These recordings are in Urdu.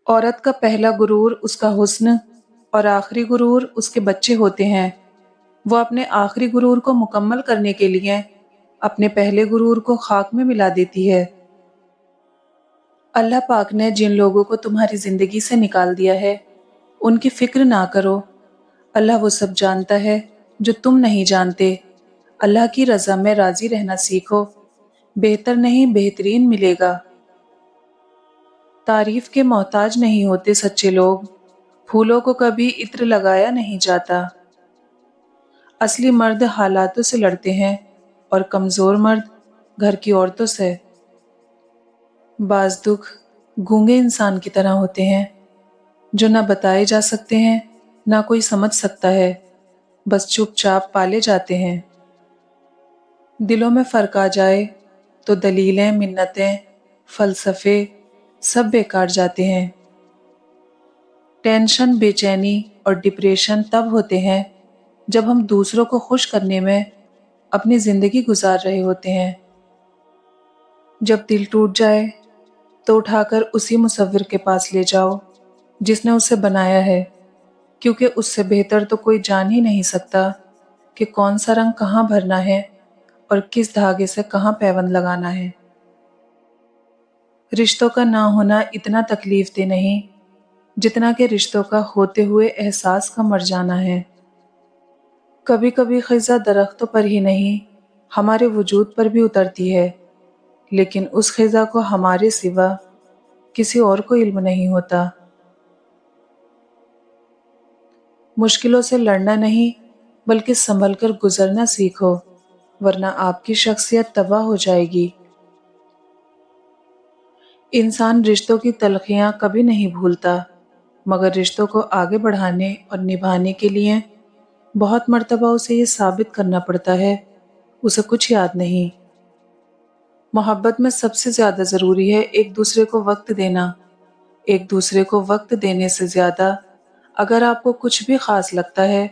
عورت کا پہلا غرور اس کا حسن اور آخری غرور اس کے بچے ہوتے ہیں۔ وہ اپنے آخری غرور کو مکمل کرنے کے لیے اپنے پہلے غرور کو خاک میں ملا دیتی ہے۔ اللہ پاک نے جن لوگوں کو تمہاری زندگی سے نکال دیا ہے ان کی فکر نہ کرو۔ اللہ وہ سب جانتا ہے جو تم نہیں جانتے۔ اللہ کی رضا میں راضی رہنا سیکھو، بہتر نہیں بہترین ملے گا۔ تعریف کے محتاج نہیں ہوتے سچے لوگ، پھولوں کو کبھی عطر لگایا نہیں جاتا۔ اصلی مرد حالاتوں سے لڑتے ہیں اور کمزور مرد گھر کی عورتوں سے۔ بعض دکھ گونگے انسان کی طرح ہوتے ہیں جو نہ بتائے جا سکتے ہیں نہ کوئی سمجھ سکتا ہے، بس چپ چاپ پالے جاتے ہیں۔ دلوں میں فرق آ جائے تو دلیلیں، منتیں، فلسفے سب بیکار جاتے ہیں۔ ٹینشن، بے چینی اور ڈپریشن تب ہوتے ہیں جب ہم دوسروں کو خوش کرنے میں اپنی زندگی گزار رہے ہوتے ہیں۔ جب دل ٹوٹ جائے تو اٹھا کر اسی مصور کے پاس لے جاؤ جس نے اسے بنایا ہے، کیونکہ اس سے بہتر تو کوئی جان ہی نہیں سکتا کہ کون سا رنگ کہاں بھرنا ہے اور کس دھاگے سے کہاں پیوند لگانا ہے۔ رشتوں کا نہ ہونا اتنا تکلیف دہ نہیں جتنا کہ رشتوں کا ہوتے ہوئے احساس کا مر جانا ہے۔ کبھی کبھی خزاں درختوں پر ہی نہیں ہمارے وجود پر بھی اترتی ہے، لیکن اس خزاں کو ہمارے سوا کسی اور کو علم نہیں ہوتا۔ مشکلوں سے لڑنا نہیں بلکہ سنبھل کر گزرنا سیکھو، ورنہ آپ کی شخصیت تباہ ہو جائے گی۔ انسان رشتوں کی تلخیاں کبھی نہیں بھولتا، مگر رشتوں کو آگے بڑھانے اور نبھانے کے لیے بہت مرتبہ اسے یہ ثابت کرنا پڑتا ہے اسے کچھ یاد نہیں۔ محبت میں سب سے زیادہ ضروری ہے ایک دوسرے کو وقت دینا۔ ایک دوسرے کو وقت دینے سے زیادہ اگر آپ کو کچھ بھی خاص لگتا ہے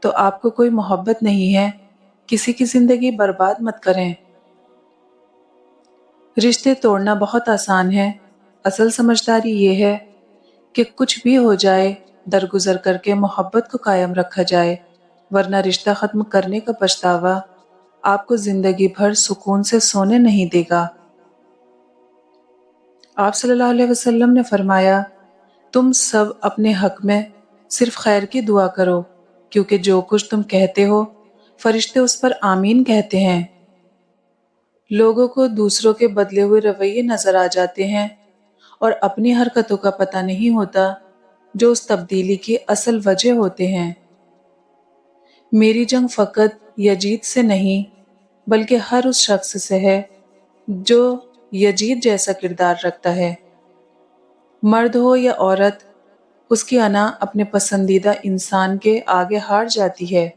تو آپ کو کوئی محبت نہیں ہے۔ کسی کی زندگی برباد مت کریں۔ رشتے توڑنا بہت آسان ہے، اصل سمجھداری یہ ہے کہ کچھ بھی ہو جائے درگزر کر کے محبت کو قائم رکھا جائے، ورنہ رشتہ ختم کرنے کا پچھتاوا آپ کو زندگی بھر سکون سے سونے نہیں دے گا۔ آپ صلی اللہ علیہ وسلم نے فرمایا، تم سب اپنے حق میں صرف خیر کی دعا کرو، کیونکہ جو کچھ تم کہتے ہو فرشتے اس پر آمین کہتے ہیں۔ لوگوں کو دوسروں کے بدلے ہوئے رویے نظر آ جاتے ہیں اور اپنی حرکتوں کا پتہ نہیں ہوتا جو اس تبدیلی کی اصل وجہ ہوتے ہیں۔ میری جنگ فقط یزید سے نہیں بلکہ ہر اس شخص سے ہے جو یزید جیسا کردار رکھتا ہے۔ مرد ہو یا عورت، اس کی انا اپنے پسندیدہ انسان کے آگے ہار جاتی ہے۔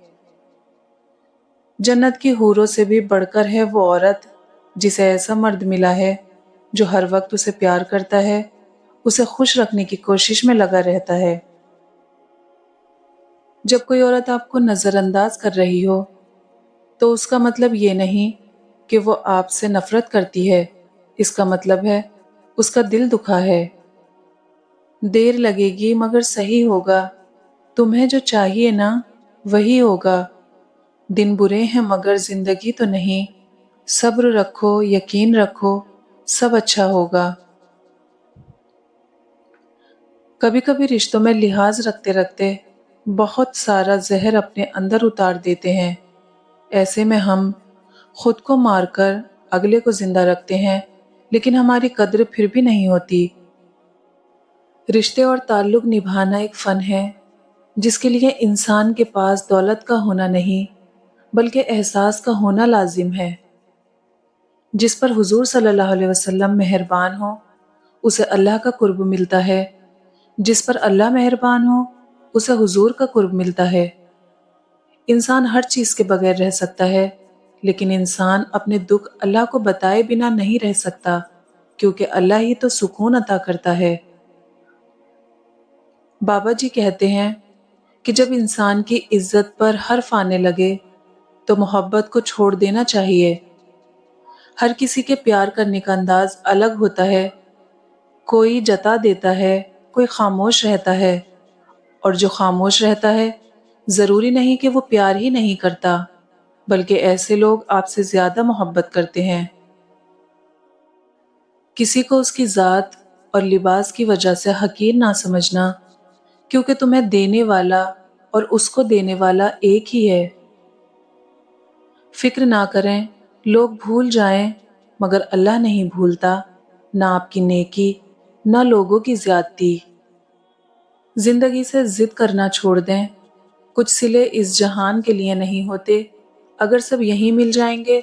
جنت کی حوروں سے بھی بڑھ کر ہے وہ عورت جسے ایسا مرد ملا ہے جو ہر وقت اسے پیار کرتا ہے، اسے خوش رکھنے کی کوشش میں لگا رہتا ہے۔ جب کوئی عورت آپ کو نظر انداز کر رہی ہو تو اس کا مطلب یہ نہیں کہ وہ آپ سے نفرت کرتی ہے، اس کا مطلب ہے اس کا دل دکھا ہے۔ دیر لگے گی مگر صحیح ہوگا، تمہیں جو چاہیے نا وہی ہوگا۔ دن برے ہیں مگر زندگی تو نہیں، صبر رکھو، یقین رکھو، سب اچھا ہوگا۔ کبھی کبھی رشتوں میں لحاظ رکھتے رکھتے بہت سارا زہر اپنے اندر اتار دیتے ہیں۔ ایسے میں ہم خود کو مار کر اگلے کو زندہ رکھتے ہیں، لیکن ہماری قدر پھر بھی نہیں ہوتی۔ رشتے اور تعلق نبھانا ایک فن ہے جس کے لیے انسان کے پاس دولت کا ہونا نہیں بلکہ احساس کا ہونا لازم ہے۔ جس پر حضور صلی اللہ علیہ وسلم مہربان ہو اسے اللہ کا قرب ملتا ہے، جس پر اللہ مہربان ہو اسے حضور کا قرب ملتا ہے۔ انسان ہر چیز کے بغیر رہ سکتا ہے، لیکن انسان اپنے دکھ اللہ کو بتائے بنا نہیں رہ سکتا، کیونکہ اللہ ہی تو سکون عطا کرتا ہے۔ بابا جی کہتے ہیں کہ جب انسان کی عزت پر حرف آنے لگے تو محبت کو چھوڑ دینا چاہیے۔ ہر کسی کے پیار کرنے کا انداز الگ ہوتا ہے، کوئی جتا دیتا ہے، کوئی خاموش رہتا ہے، اور جو خاموش رہتا ہے ضروری نہیں کہ وہ پیار ہی نہیں کرتا، بلکہ ایسے لوگ آپ سے زیادہ محبت کرتے ہیں۔ کسی کو اس کی ذات اور لباس کی وجہ سے حقیر نہ سمجھنا، کیونکہ تمہیں دینے والا اور اس کو دینے والا ایک ہی ہے۔ فکر نہ کریں، لوگ بھول جائیں مگر اللہ نہیں بھولتا، نہ آپ کی نیکی نہ لوگوں کی زیادتی۔ زندگی سے ضد کرنا چھوڑ دیں، کچھ صلے اس جہان کے لیے نہیں ہوتے، اگر سب یہیں مل جائیں گے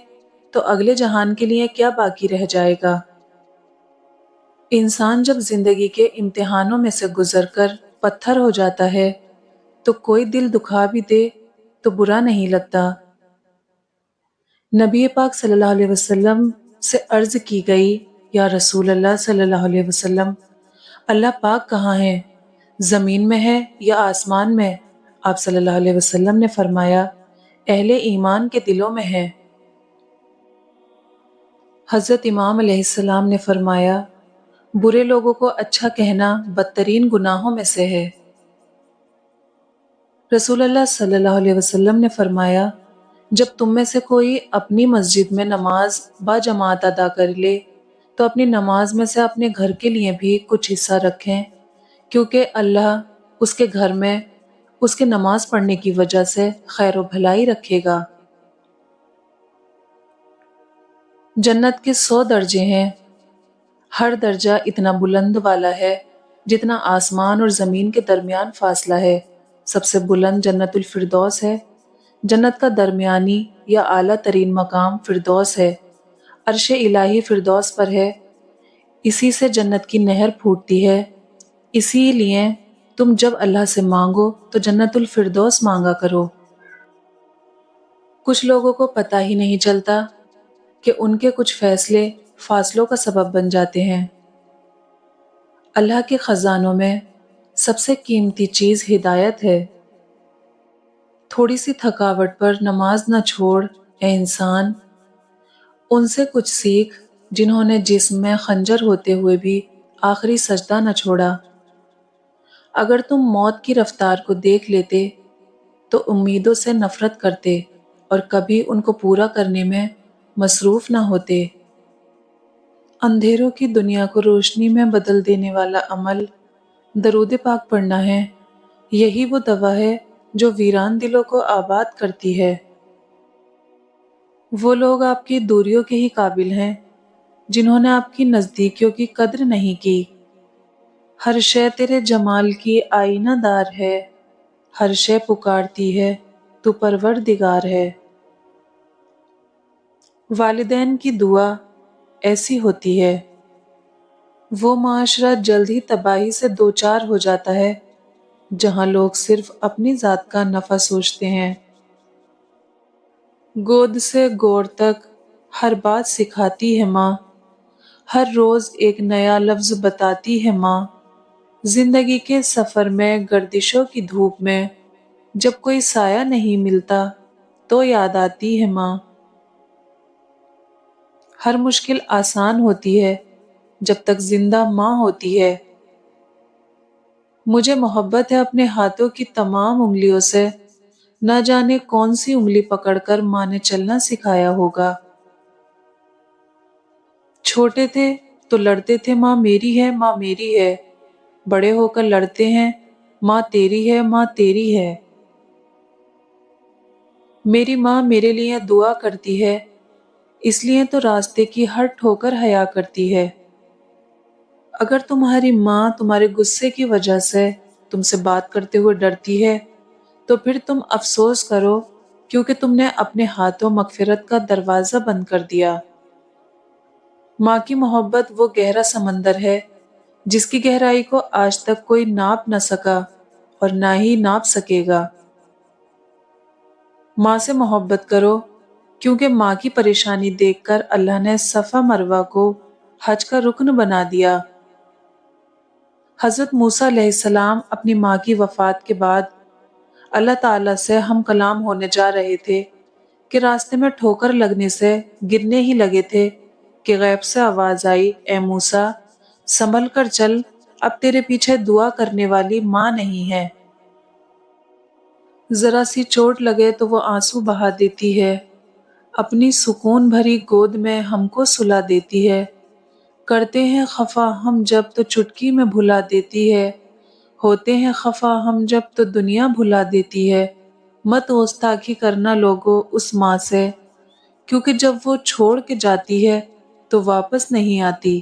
تو اگلے جہان کے لیے کیا باقی رہ جائے گا؟ انسان جب زندگی کے امتحانوں میں سے گزر کر پتھر ہو جاتا ہے تو کوئی دل دکھا بھی دے تو برا نہیں لگتا۔ نبی پاک صلی اللہ علیہ وسلم سے عرض کی گئی، یا رسول اللہ صلی اللہ علیہ وسلم، اللہ پاک کہاں ہے؟ زمین میں ہے یا آسمان میں؟ آپ صلی اللہ علیہ وسلم نے فرمایا، اہل ایمان کے دلوں میں ہے۔ حضرت امام علیہ السلام نے فرمایا، برے لوگوں کو اچھا کہنا بدترین گناہوں میں سے ہے۔ رسول اللہ صلی اللہ علیہ وسلم نے فرمایا، جب تم میں سے کوئی اپنی مسجد میں نماز با جماعت ادا کر لے تو اپنی نماز میں سے اپنے گھر کے لیے بھی کچھ حصہ رکھیں، کیونکہ اللہ اس کے گھر میں اس کے نماز پڑھنے کی وجہ سے خیر و بھلائی رکھے گا۔ جنت کے 100 درجے ہیں، ہر درجہ اتنا بلند والا ہے جتنا آسمان اور زمین کے درمیان فاصلہ ہے۔ سب سے بلند جنت الفردوس ہے۔ جنت کا درمیانی یا اعلیٰ ترین مقام فردوس ہے۔ عرش الہی فردوس پر ہے، اسی سے جنت کی نہر پھوٹتی ہے۔ اسی لیے تم جب اللہ سے مانگو تو جنت الفردوس مانگا کرو۔ کچھ لوگوں کو پتہ ہی نہیں چلتا کہ ان کے کچھ فیصلے فاصلوں کا سبب بن جاتے ہیں۔ اللہ کے خزانوں میں سب سے قیمتی چیز ہدایت ہے۔ تھوڑی سی تھکاوٹ پر نماز نہ چھوڑ اے انسان، ان سے کچھ سیکھ جنہوں نے جسم میں خنجر ہوتے ہوئے بھی آخری سجدہ نہ چھوڑا۔ اگر تم موت کی رفتار کو دیکھ لیتے تو امیدوں سے نفرت کرتے اور کبھی ان کو پورا کرنے میں مصروف نہ ہوتے۔ اندھیروں کی دنیا کو روشنی میں بدل دینے والا عمل درود پاک پڑھنا ہے۔ یہی وہ دوا ہے جو ویران دلوں کو آباد کرتی ہے۔ وہ لوگ آپ کی دوریوں کے ہی قابل ہیں جنہوں نے آپ کی نزدیکیوں کی قدر نہیں کی۔ ہر شے تیرے جمال کی آئینہ دار ہے، ہر شے پکارتی ہے تو پروردگار ہے۔ والدین کی دعا ایسی ہوتی ہے۔ وہ معاشرہ جلد ہی تباہی سے دوچار ہو جاتا ہے جہاں لوگ صرف اپنی ذات کا نفع سوچتے ہیں۔ گود سے گور تک ہر بات سکھاتی ہے ماں، ہر روز ایک نیا لفظ بتاتی ہے ماں۔ زندگی کے سفر میں گردشوں کی دھوپ میں جب کوئی سایہ نہیں ملتا تو یاد آتی ہے ماں۔ ہر مشکل آسان ہوتی ہے جب تک زندہ ماں ہوتی ہے۔ مجھے محبت ہے اپنے ہاتھوں کی تمام انگلیوں سے، نہ جانے کون سی انگلی پکڑ کر ماں نے چلنا سکھایا ہوگا۔ چھوٹے تھے تو لڑتے تھے ماں میری ہے ماں میری ہے، بڑے ہو کر لڑتے ہیں ماں تیری ہے ماں تیری ہے۔ میری ماں میرے لیے دعا کرتی ہے، اس لیے تو راستے کی ہر ٹھوکر حیا کرتی ہے۔ اگر تمہاری ماں تمہارے غصے کی وجہ سے تم سے بات کرتے ہوئے ڈرتی ہے تو پھر تم افسوس کرو، کیونکہ تم نے اپنے ہاتھوں مغفرت کا دروازہ بند کر دیا۔ ماں کی محبت وہ گہرا سمندر ہے جس کی گہرائی کو آج تک کوئی ناپ نہ سکا اور نہ ہی ناپ سکے گا۔ ماں سے محبت کرو، کیونکہ ماں کی پریشانی دیکھ کر اللہ نے صفا مروہ کو حج کا رکن بنا دیا۔ حضرت موسیٰ علیہ السلام اپنی ماں کی وفات کے بعد اللہ تعالیٰ سے ہم کلام ہونے جا رہے تھے کہ راستے میں ٹھوکر لگنے سے گرنے ہی لگے تھے کہ غیب سے آواز آئی، اے موسیٰ، سنبھل کر چل، اب تیرے پیچھے دعا کرنے والی ماں نہیں ہے۔ ذرا سی چوٹ لگے تو وہ آنسو بہا دیتی ہے، اپنی سکون بھری گود میں ہم کو سلا دیتی ہے۔ کرتے ہیں خفا ہم جب تو چٹکی میں بھلا دیتی ہے، ہوتے ہیں خفا ہم جب تو دنیا بھلا دیتی ہے۔ مت گستاخی کرنا لوگو اس ماں سے، کیونکہ جب وہ چھوڑ کے جاتی ہے تو واپس نہیں آتی۔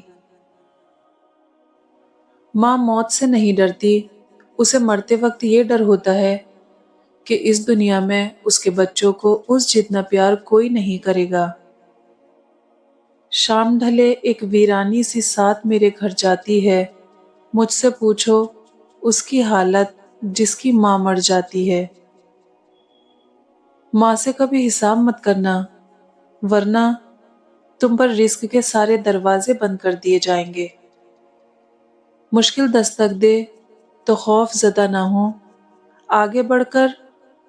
ماں موت سے نہیں ڈرتی، اسے مرتے وقت یہ ڈر ہوتا ہے کہ اس دنیا میں اس کے بچوں کو اس جتنا پیار کوئی نہیں کرے گا۔ شام ڈھلے ایک ویرانی سی ساتھ میرے گھر جاتی ہے، مجھ سے پوچھو اس کی حالت جس کی ماں مر جاتی ہے۔ ماں سے کبھی حساب مت کرنا، ورنہ تم پر رزق کے سارے دروازے بند کر دیے جائیں گے۔ مشکل دستک دے تو خوف زدہ نہ ہو، آگے بڑھ کر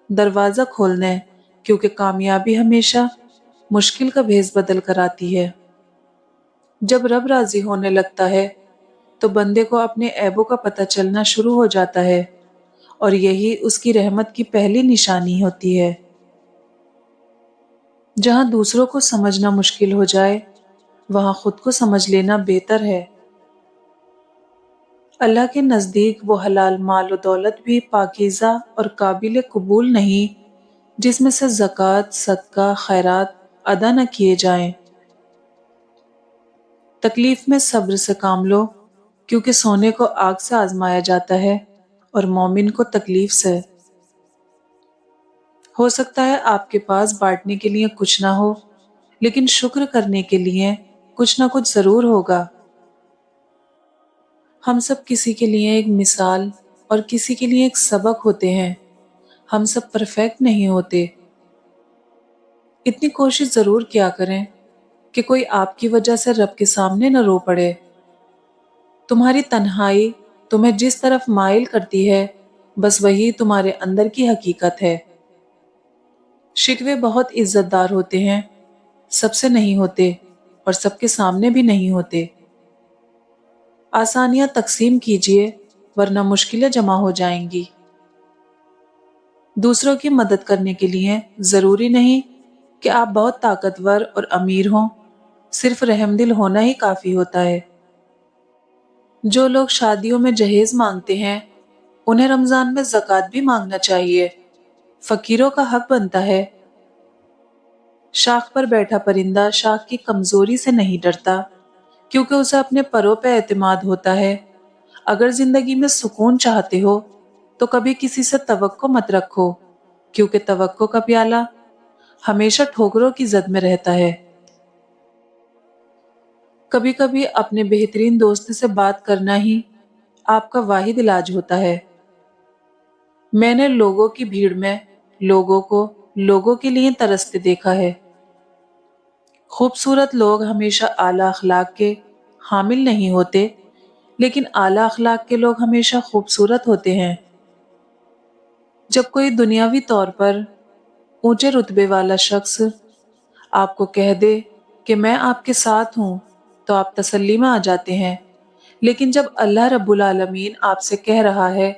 دروازہ کھولنے، کیونکہ کامیابی ہمیشہ مشکل کا بھیس بدل کر آتی ہے۔ جب رب راضی ہونے لگتا ہے تو بندے کو اپنے عیبوں کا پتہ چلنا شروع ہو جاتا ہے، اور یہی اس کی رحمت کی پہلی نشانی ہوتی ہے۔ جہاں دوسروں کو سمجھنا مشکل ہو جائے، وہاں خود کو سمجھ لینا بہتر ہے۔ اللہ کے نزدیک وہ حلال مال و دولت بھی پاکیزہ اور قابل قبول نہیں جس میں سے زکوٰۃ، صدقہ، خیرات ادا نہ کیے جائیں۔ تکلیف میں صبر سے کام لو، کیونکہ سونے کو آگ سے آزمایا جاتا ہے اور مومن کو تکلیف سے۔ ہو سکتا ہے آپ کے پاس بانٹنے کے لیے کچھ نہ ہو، لیکن شکر کرنے کے لیے کچھ نہ کچھ ضرور ہوگا۔ ہم سب کسی کے لیے ایک مثال اور کسی کے لیے ایک سبق ہوتے ہیں، ہم سب پرفیکٹ نہیں ہوتے۔ اتنی کوشش ضرور کیا کریں کہ کوئی آپ کی وجہ سے رب کے سامنے نہ رو پڑے۔ تمہاری تنہائی تمہیں جس طرف مائل کرتی ہے، بس وہی تمہارے اندر کی حقیقت ہے۔ شکوے بہت عزت دار ہوتے ہیں، سب سے نہیں ہوتے اور سب کے سامنے بھی نہیں ہوتے۔ آسانیاں تقسیم کیجیے، ورنہ مشکلیں جمع ہو جائیں گی۔ دوسروں کی مدد کرنے کے لیے ضروری نہیں کہ آپ بہت طاقتور اور امیر ہوں، صرف رحم دل ہونا ہی کافی ہوتا ہے۔ جو لوگ شادیوں میں جہیز مانگتے ہیں، انہیں رمضان میں زکوٰۃ بھی مانگنا چاہیے، فقیروں کا حق بنتا ہے۔ شاخ پر بیٹھا پرندہ شاخ کی کمزوری سے نہیں ڈرتا، کیونکہ اسے اپنے پروں پہ اعتماد ہوتا ہے۔ اگر زندگی میں سکون چاہتے ہو تو کبھی کسی سے توقع مت رکھو، کیونکہ توقع کا پیالہ ہمیشہ ٹھوکروں کی زد میں رہتا ہے۔ کبھی کبھی اپنے بہترین دوست سے بات کرنا ہی آپ کا واحد علاج ہوتا ہے۔ میں نے لوگوں کی بھیڑ میں لوگوں کو لوگوں کے لیے ترستے دیکھا ہے۔ خوبصورت لوگ ہمیشہ اعلیٰ اخلاق کے حامل نہیں ہوتے، لیکن اعلیٰ اخلاق کے لوگ ہمیشہ خوبصورت ہوتے ہیں۔ جب کوئی دنیاوی طور پر اونچے رتبے والا شخص آپ کو کہہ دے کہ میں آپ کے ساتھ ہوں تو آپ تسلی میں آ جاتے ہیں، لیکن جب اللہ رب العالمین آپ سے کہہ رہا ہے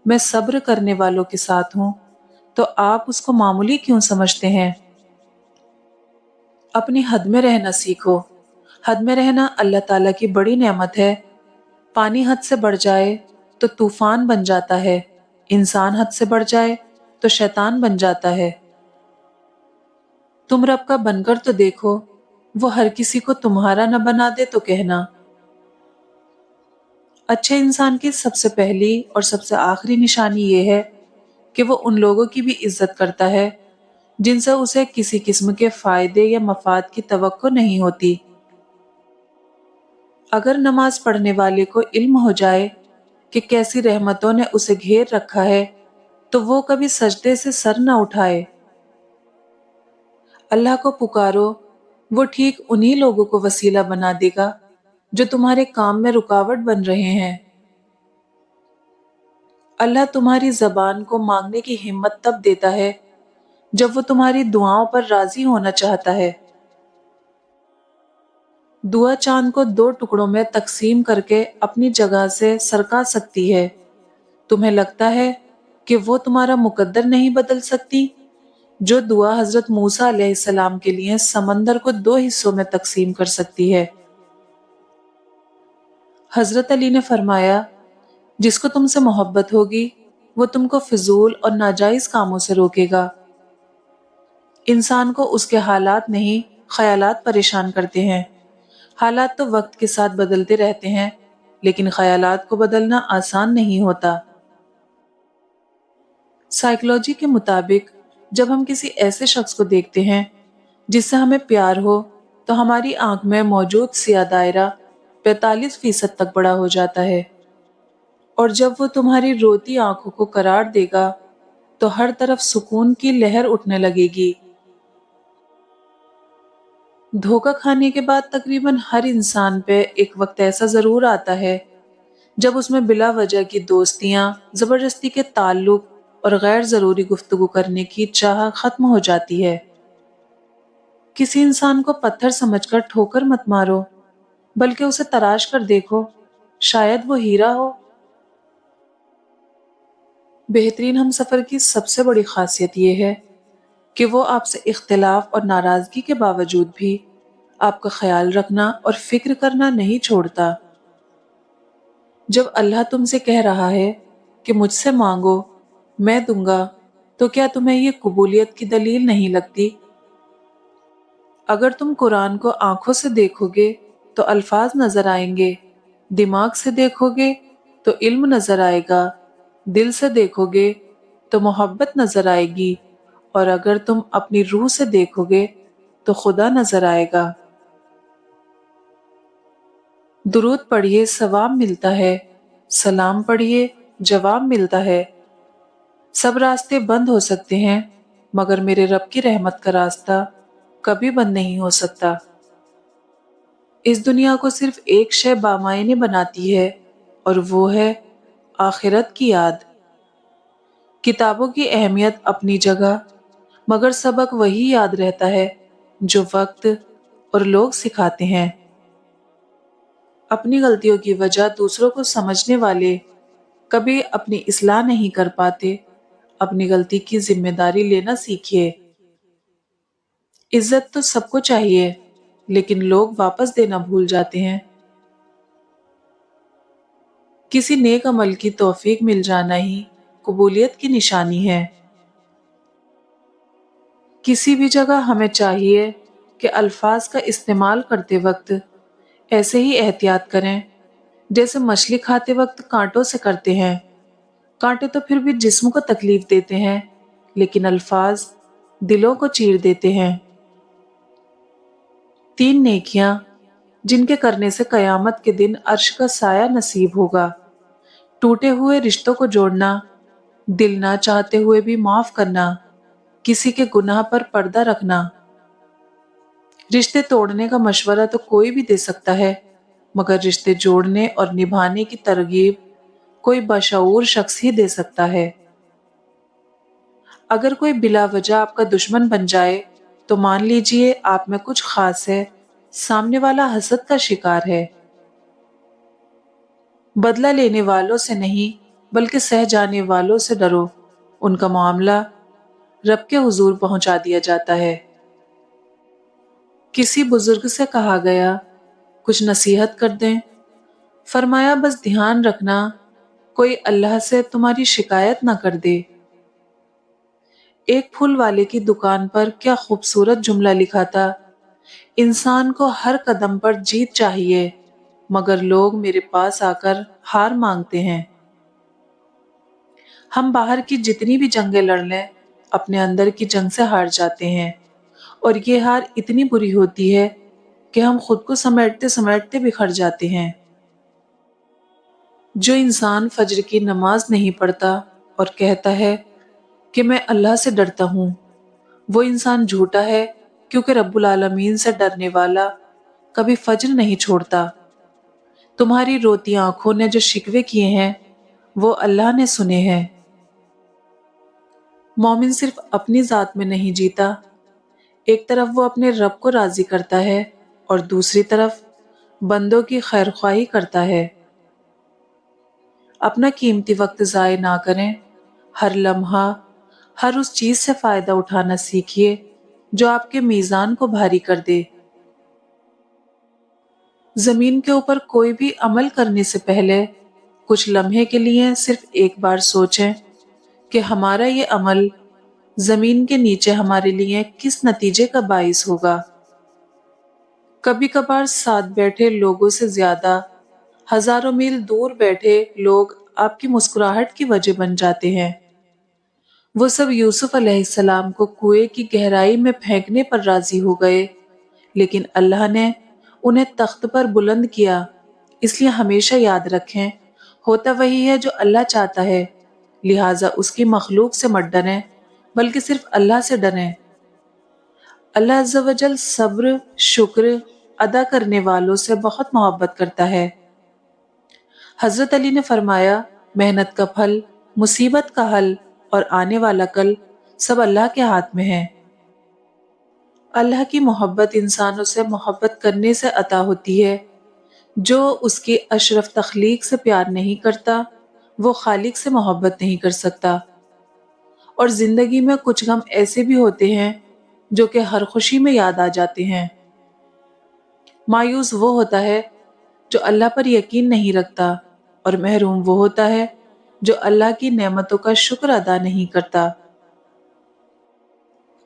میں صبر کرنے والوں کے ساتھ ہوں، تو آپ اس کو معمولی کیوں سمجھتے ہیں؟ اپنی حد میں رہنا سیکھو۔ حد میں رہنا اللہ تعالیٰ کی بڑی نعمت ہے۔ پانی حد سے بڑھ جائے تو طوفان بن جاتا ہے، انسان حد سے بڑھ جائے تو شیطان بن جاتا ہے۔ تم رب کا بن کر تو دیکھو، وہ ہر کسی کو تمہارا نہ بنا دے تو کہنا۔ اچھے انسان کی سب سے پہلی اور سب سے آخری نشانی یہ ہے کہ وہ ان لوگوں کی بھی عزت کرتا ہے جن سے اسے کسی قسم کے فائدے یا مفاد کی توقع نہیں ہوتی۔ اگر نماز پڑھنے والے کو علم ہو جائے کہ کیسی رحمتوں نے اسے گھیر رکھا ہے تو وہ کبھی سجدے سے سر نہ اٹھائے۔ اللہ کو پکارو، وہ ٹھیک انہی لوگوں کو وسیلہ بنا دے گا جو تمہارے کام میں رکاوٹ بن رہے ہیں۔ اللہ تمہاری زبان کو مانگنے کی ہمت تب دیتا ہے جب وہ تمہاری دعاؤں پر راضی ہونا چاہتا ہے۔ دعا چاند کو 2 ٹکڑوں میں تقسیم کر کے اپنی جگہ سے سرکا سکتی ہے۔ تمہیں لگتا ہے کہ وہ تمہارا مقدر نہیں بدل سکتی؟ جو دعا حضرت موسیٰ علیہ السلام کے لیے سمندر کو 2 حصوں میں تقسیم کر سکتی ہے۔ حضرت علی نے فرمایا، جس کو تم سے محبت ہوگی وہ تم کو فضول اور ناجائز کاموں سے روکے گا۔ انسان کو اس کے حالات نہیں، خیالات پریشان کرتے ہیں۔ حالات تو وقت کے ساتھ بدلتے رہتے ہیں، لیکن خیالات کو بدلنا آسان نہیں ہوتا۔ سائیکلوجی کے مطابق جب ہم کسی ایسے شخص کو دیکھتے ہیں جس سے ہمیں پیار ہو تو ہماری آنکھ میں موجود سیاہ دائرہ 45% تک بڑا ہو جاتا ہے، اور جب وہ تمہاری روتی آنکھوں کو قرار دے گا تو ہر طرف سکون کی لہر اٹھنے لگے گی۔ دھوکہ کھانے کے بعد تقریباً ہر انسان پہ ایک وقت ایسا ضرور آتا ہے جب اس میں بلا وجہ کی دوستیاں، زبردستی کے تعلق اور غیر ضروری گفتگو کرنے کی چاہ ختم ہو جاتی ہے۔ کسی انسان کو پتھر سمجھ کر ٹھوکر مت مارو، بلکہ اسے تراش کر دیکھو، شاید وہ ہیرا ہو۔ بہترین ہم سفر کی سب سے بڑی خاصیت یہ ہے کہ وہ آپ سے اختلاف اور ناراضگی کے باوجود بھی آپ کا خیال رکھنا اور فکر کرنا نہیں چھوڑتا۔ جب اللہ تم سے کہہ رہا ہے کہ مجھ سے مانگو میں دوں گا، تو کیا تمہیں یہ قبولیت کی دلیل نہیں لگتی؟ اگر تم قرآن کو آنکھوں سے دیکھو گے تو الفاظ نظر آئیں گے، دماغ سے دیکھو گے تو علم نظر آئے گا، دل سے دیکھو گے تو محبت نظر آئے گی، اور اگر تم اپنی روح سے دیکھو گے تو خدا نظر آئے گا۔ درود پڑھیے ثواب ملتا ہے، سلام پڑھیے جواب ملتا ہے۔ سب راستے بند ہو سکتے ہیں مگر میرے رب کی رحمت کا راستہ کبھی بند نہیں ہو سکتا۔ اس دنیا کو صرف ایک شے بامعنی بناتی ہے، اور وہ ہے آخرت کی یاد۔ کتابوں کی اہمیت اپنی جگہ، مگر سبق وہی یاد رہتا ہے جو وقت اور لوگ سکھاتے ہیں۔ اپنی غلطیوں کی وجہ دوسروں کو سمجھنے والے کبھی اپنی اصلاح نہیں کر پاتے۔ اپنی غلطی کی ذمہ داری لینا سیکھیے۔ عزت تو سب کو چاہیے، لیکن لوگ واپس دینا بھول جاتے ہیں۔ کسی نیک عمل کی توفیق مل جانا ہی قبولیت کی نشانی ہے۔ کسی بھی جگہ ہمیں چاہیے کہ الفاظ کا استعمال کرتے وقت ایسے ہی احتیاط کریں جیسے مچھلی کھاتے وقت کانٹوں سے کرتے ہیں۔ کانٹے تو پھر بھی جسم کو تکلیف دیتے ہیں، لیکن الفاظ دلوں کو چیر دیتے ہیں۔ 3 نیکیاں جن کے کرنے سے قیامت کے دن عرش کا سایہ نصیب ہوگا: ٹوٹے ہوئے رشتوں کو جوڑنا، دل نہ چاہتے ہوئے بھی معاف کرنا، کسی کے گناہ پر پردہ رکھنا۔ رشتے توڑنے کا مشورہ تو کوئی بھی دے سکتا ہے، مگر رشتے جوڑنے اور نبھانے کی ترغیب کوئی باشعور شخص ہی دے سکتا ہے۔ اگر کوئی بلا وجہ آپ کا دشمن بن جائے تو مان لیجئے آپ میں کچھ خاص ہے، سامنے والا حسد کا شکار ہے۔ بدلہ لینے والوں سے نہیں بلکہ سہ جانے والوں سے ڈرو، ان کا معاملہ رب کے حضور پہنچا دیا جاتا ہے۔ کسی بزرگ سے کہا گیا، کچھ نصیحت کر دیں؟ فرمایا، بس دھیان رکھنا کوئی اللہ سے تمہاری شکایت نہ کر دے۔ ایک پھول والے کی دکان پر کیا خوبصورت جملہ لکھا تھا: انسان کو ہر قدم پر جیت چاہیے، مگر لوگ میرے پاس آ کر ہار مانگتے ہیں۔ ہم باہر کی جتنی بھی جنگیں لڑ لیں، اپنے اندر کی جنگ سے ہار جاتے ہیں، اور یہ ہار اتنی بری ہوتی ہے کہ ہم خود کو سمیٹتے سمیٹتے بکھر جاتے ہیں۔ جو انسان فجر کی نماز نہیں پڑھتا اور کہتا ہے کہ میں اللہ سے ڈرتا ہوں، وہ انسان جھوٹا ہے، کیونکہ رب العالمین سے ڈرنے والا کبھی فجر نہیں چھوڑتا۔ تمہاری روتی آنکھوں نے جو شکوے کیے ہیں وہ اللہ نے سنے ہیں۔ مومن صرف اپنی ذات میں نہیں جیتا، ایک طرف وہ اپنے رب کو راضی کرتا ہے اور دوسری طرف بندوں کی خیر خواہی کرتا ہے۔ اپنا قیمتی وقت ضائع نہ کریں، ہر لمحہ، ہر اس چیز سے فائدہ اٹھانا سیکھیے جو آپ کے میزان کو بھاری کر دے۔ زمین کے اوپر کوئی بھی عمل کرنے سے پہلے کچھ لمحے کے لیے صرف ایک بار سوچیں کہ ہمارا یہ عمل زمین کے نیچے ہمارے لیے کس نتیجے کا باعث ہوگا۔ کبھی کبھار ساتھ بیٹھے لوگوں سے زیادہ ہزاروں میل دور بیٹھے لوگ آپ کی مسکراہٹ کی وجہ بن جاتے ہیں۔ وہ سب یوسف علیہ السلام کو کنویں کی گہرائی میں پھینکنے پر راضی ہو گئے، لیکن اللہ نے انہیں تخت پر بلند کیا۔ اس لیے ہمیشہ یاد رکھیں، ہوتا وہی ہے جو اللہ چاہتا ہے، لہٰذا اس کی مخلوق سے مت ڈریں بلکہ صرف اللہ سے ڈریں۔ اللہ عز و جل صبر، شکر ادا کرنے والوں سے بہت محبت کرتا ہے۔ حضرت علی نے فرمایا، محنت کا پھل، مصیبت کا حل اور آنے والا کل سب اللہ کے ہاتھ میں ہے۔ اللہ کی محبت انسانوں سے محبت کرنے سے عطا ہوتی ہے۔ جو اس کی اشرف تخلیق سے پیار نہیں کرتا، وہ خالق سے محبت نہیں کر سکتا۔ اور زندگی میں کچھ غم ایسے بھی ہوتے ہیں جو کہ ہر خوشی میں یاد آ جاتے ہیں۔ مایوس وہ ہوتا ہے جو اللہ پر یقین نہیں رکھتا، اور محروم وہ ہوتا ہے جو اللہ کی نعمتوں کا شکر ادا نہیں کرتا۔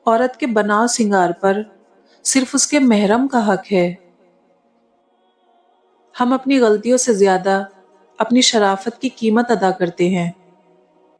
عورت کے بناؤ سنگار پر صرف اس کے محرم کا حق ہے۔ ہم اپنی غلطیوں سے زیادہ اپنی شرافت کی قیمت ادا کرتے ہیں۔